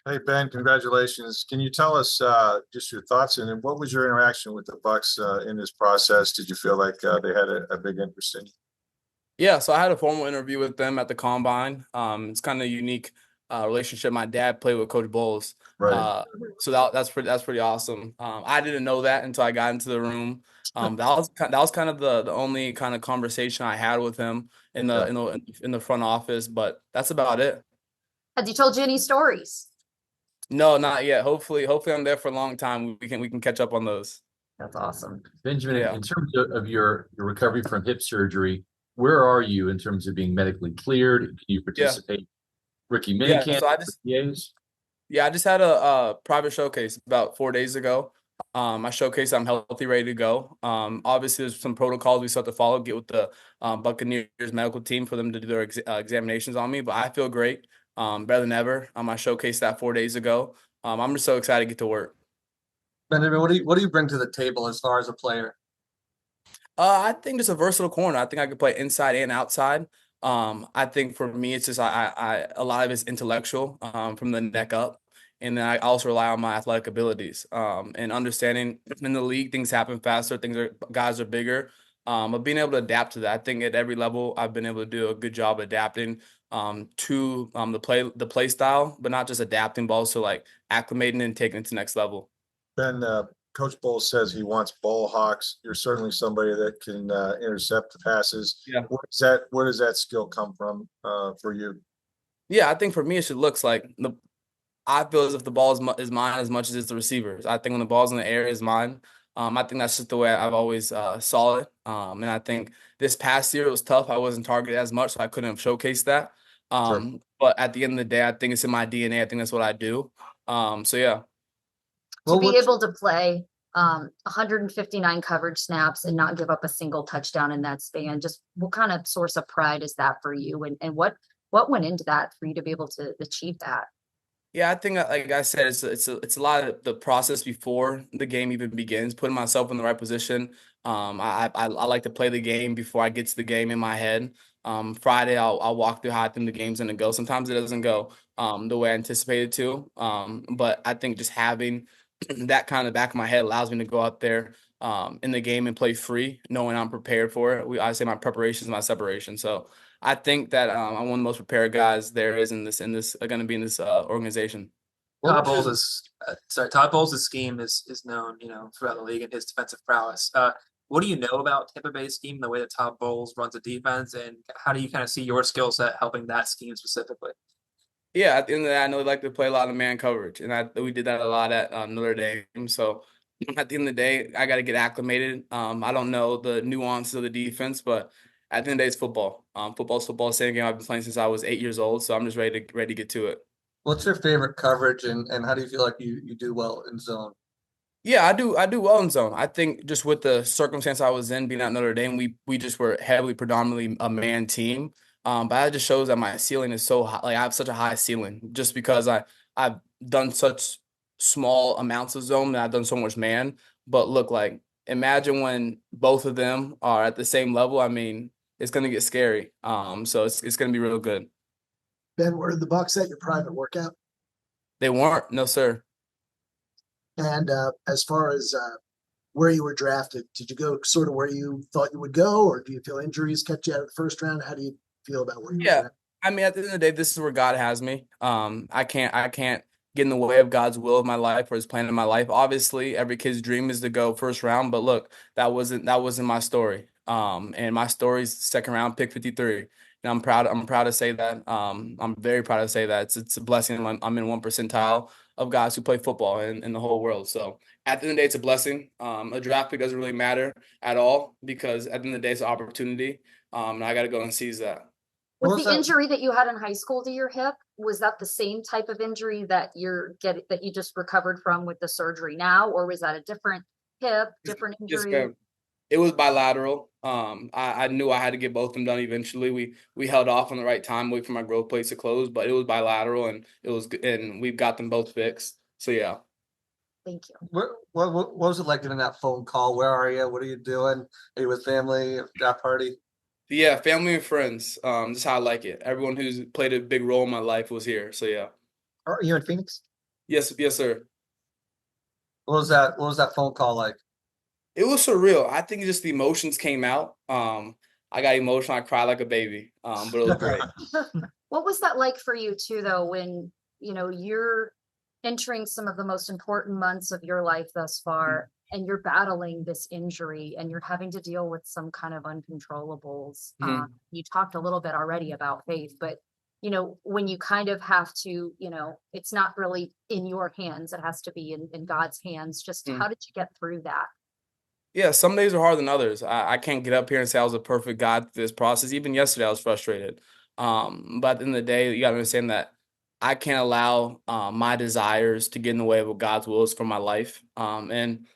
Hey Ben, congratulations. Can you tell us just your thoughts and what was your interaction with the Bucs in this process? Did you feel like they had a big interest in you? Yeah, so I had a formal interview with them at the Combine. It's kind of a unique relationship. My dad played with Coach Bowles, Right. so that's pretty awesome. I didn't know that until I got into the room. That was kind of the only kind of conversation I had with him in the Yeah. in the in the front office, but that's about it. Has he told you any stories? No, not yet. Hopefully I'm there for a long time. We can catch up on those. That's awesome. Benjamin, in Yeah. terms of your recovery from hip surgery, where are you in terms of being medically cleared? Can you Yeah. participate rookie Yeah. minicamp So I with just PAs? Yeah, I just had a private showcase about 4 days ago. I showcased I'm healthy, ready to go. Obviously, there's some protocols we still have to follow, get with the Buccaneers medical team for them to do their examinations on me, but I feel great, better than ever. I showcased that 4 days ago. I'm just so excited to get to work. Benjamin, what do you bring to the table as far as a player? I think just a versatile corner. I think I could play inside and outside. I think for me, it's just a lot of it's intellectual from the neck up, and then I also rely on my athletic abilities and understanding in the league things happen faster, guys are bigger, but being able to adapt to that. I think at every level I've been able to do a good job adapting to the play style, but not just adapting, but also like acclimating and taking it to the next level. Ben, Coach Bowles says he wants ball hawks. You're certainly somebody that can intercept the passes. Yeah. Where does that skill come from for you? Yeah, I think for me, it should looks like I feel as if the ball is mine as much as it's the receivers. I think when the ball's in the air, is mine. I think that's just the way I've always saw it. And I think this past year it was tough. I wasn't targeted as much, so I couldn't have showcased that. Sure. But at the end of the day, I think it's in my DNA. I think that's what I do. So yeah. To Well, be what's able to play 159 coverage snaps and not give up a single touchdown in that span, just what kind of source of pride is that for you? And what went into that for you to be able to achieve that? Yeah, I think like I said, it's a lot of the process before the game even begins, putting myself in the right position. I like to play the game before I get to the game in my head. Friday I'll walk through how I think the game's gonna go. Sometimes it doesn't go the way I anticipated to. But I think just having that kind of back of my head allows me to go out there in the game and play free, knowing I'm prepared for it. I say my preparation is my separation. So I think that I'm one of the most prepared guys there is in this going to be in this organization. what Todd would Bowles you is Todd Bowles' scheme is known, throughout the league and his defensive prowess. What do you know about Tampa Bay's scheme, the way that Todd Bowles runs a defense, and how do you kind of see your skill set helping that scheme specifically? Yeah, at the end of the day, I know they like to play a lot of man coverage, and we did that a lot at Notre Dame. So at the end of the day, I got to get acclimated. I don't know the nuances of the defense, but at the end of the day, it's football. Football's football. Same game I've been playing since I was 8 years old. So I'm just ready to get to it. what's your favorite coverage and how do you feel like you do well in zone? Yeah, I do well in zone. I think just with the circumstance I was in, being at Notre Dame, we just were heavily predominantly a man team. But that just shows that my ceiling is so high. Like I have such a high ceiling just because I've done such small amounts of zone that I've done so much man. But look, like imagine when both of them are at the same level. I mean, it's gonna get scary. So it's gonna be real good. Ben, were the Bucks at your private workout? They weren't, no sir. And as far as where you were drafted, did you go sort of where you thought you would go, or do you feel injuries kept you out of the first round? How do you feel about where you were Yeah. drafted? I mean, at the end of the day, this is where God has me. I can't get in the way of God's will of my life or his plan in my life. Obviously, every kid's dream is to go first round, but look, that wasn't my story. And my story's second round pick 53. And I'm proud to say that. I'm very proud to say that. It's a blessing. I'm in one percentile of guys who play football in the whole world. So at the end of the day, it's a blessing. A draft pick doesn't really matter at all because at the end of the day, it's an opportunity. And I got to go and seize that. What Was was the that? injury that you had in high school to your hip, was that the same type of injury that that you just recovered from with the surgery now, or was that a different hip, different Yes, injury? ma'am. It was bilateral. I knew I had to get both of them done eventually. We held off on the right time, wait for my growth plates to close, but it was bilateral and and we've got them both fixed. So yeah. Thank you. What was it like getting that phone call? Where are you? What are you doing? Are you with family? Draft party? Yeah, family and friends. This is how I like it. Everyone who's played a big role in my life was here. So yeah. Are you in Phoenix? Yes, yes, sir. What was that phone call like? It was surreal. I think just the emotions came out. I got emotional. I cried like a baby. But it was great. What was that like for you too, though, when, you're entering some of the most important months of your life thus far, and you're battling this injury and you're having to deal with some kind of uncontrollables. Mhm. You talked a little bit already about faith, but when you kind of have to, it's not really in your hands, it has to be in God's hands. Just Mhm. how did you get through that? Yeah, some days are harder than others. I can't get up here and say I was a perfect guide through this process. Even yesterday, I was frustrated. But at the end of the day, you got to understand that I can't allow my desires to get in the way of what God's will is for my life. And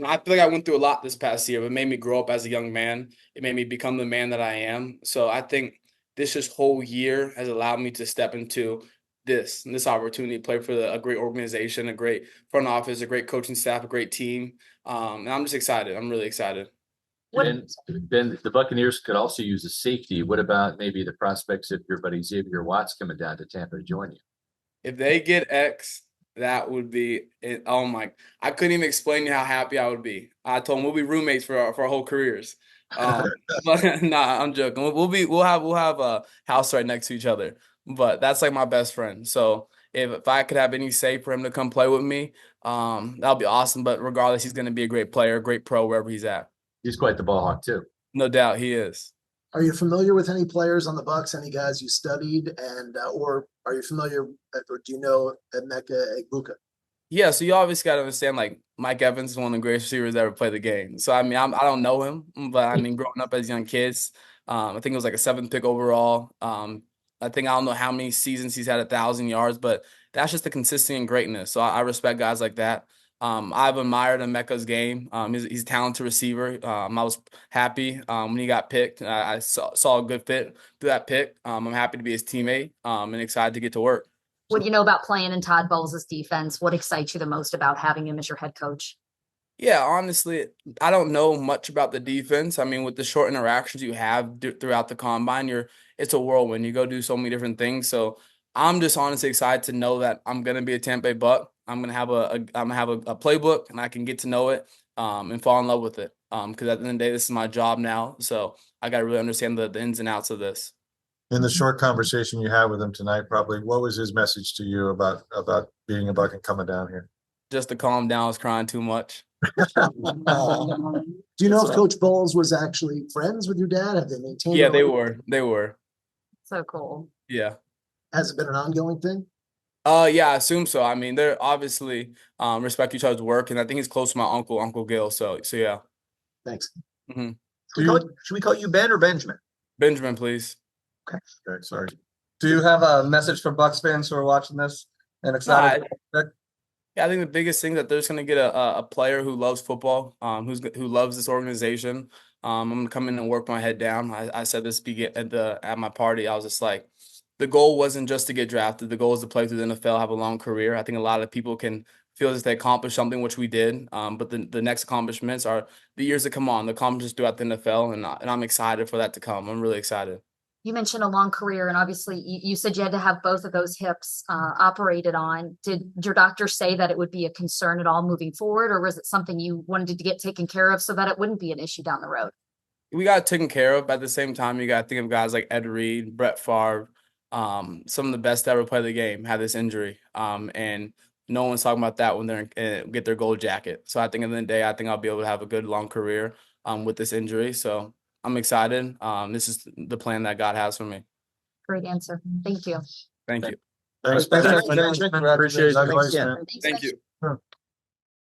I feel like I went through a lot this past year. It made me grow up as a young man. It made me become the man that I am. So I think this whole year has allowed me to step into this opportunity to play for a great organization, a great front office, a great coaching staff, a great team. And I'm just excited. I'm really excited. What- Ben, the Buccaneers could also use a safety. What about maybe the prospects of your buddy Xavier Watts coming down to Tampa to join you? If they get X, that would be it. Oh my! I couldn't even explain to you how happy I would be. I told him we'll be roommates for our whole careers. But nah, I'm joking. We'll have a house right next to each other. But that's like my best friend. So if I could have any say for him to come play with me, that'll be awesome. But regardless, he's going to be a great player, a great pro wherever he's at. He's quite the ball hawk too. No doubt, he is. Are you familiar with any players on the Bucs? Any guys you studied, and or are you familiar, or do you know Emeka Egbuka? Yeah, so you obviously got to understand, like, Mike Evans is one of the greatest receivers that ever played the game. So, I mean, I don't know him, but I mean, growing up as young kids, I think it was like a 7th pick overall. I don't know how many seasons he's had 1,000 yards, but that's just the consistency and greatness. So I respect guys like that. I've admired Emeka's game. He's a talented receiver. I was happy when he got picked. I saw a good fit through that pick. I'm happy to be his teammate and excited to get to work. What do you know about playing in Todd Bowles' defense? What excites you the most about having him as your head coach? Yeah, honestly, I don't know much about the defense. I mean, with the short interactions you have throughout the combine, it's a whirlwind. You go do so many different things. So I'm just honestly excited to know that I'm gonna be a Tampa Bay Buck. I'm gonna have a playbook, and I can get to know it and fall in love with it. Because at the end of the day, this is my job now, so I got to really understand the ins and outs of this. In the short conversation you had with him tonight, probably, what was his message to you about being a Buck and coming down here? Just to calm down, I was crying too much. Do you know if Coach Bowles was actually friends with your dad? Have they maintained? Yeah, a they relationship? were. They were. So cool. Yeah. Has it been an ongoing thing? Yeah, I assume so. I mean, they're obviously respect each other's work, and I think he's close to my Uncle Gil. So yeah. Thanks. Mhm. Should we call you Ben or Benjamin? Benjamin, please. Okay, sorry. Do you have a message for Bucs fans who are watching this and excited? Yeah, I think the biggest thing that they're just gonna get a player who loves football, who loves this organization. I'm gonna come in and work my head down. I said this at my party. I was just like, the goal wasn't just to get drafted. The goal is to play through the NFL, have a long career. I think a lot of people can feel as they accomplished something, which we did. But the next accomplishments are the years that come on, the accomplishments throughout the NFL, and I'm excited for that to come. I'm really excited. You mentioned a long career, and obviously you said you had to have both of those hips operated on. Did your doctor say that it would be a concern at all moving forward, or was it something you wanted to get taken care of so that it wouldn't be an issue down the road? We got it taken care of. At the same time, you got to think of guys like Ed Reed, Brett Favre, some of the best to ever play the game had this injury. And no one's talking about that when they're get their gold jacket. So I think at the end of the day, I think I'll be able to have a good long career with this injury. So I'm excited. This is the plan that God has for me. Great answer. Thank you. Thank you. Thanks. Thanks, Benjamin. Benjamin. Appreciate it. Congratulations. Man. Thanks, Thank guys. you.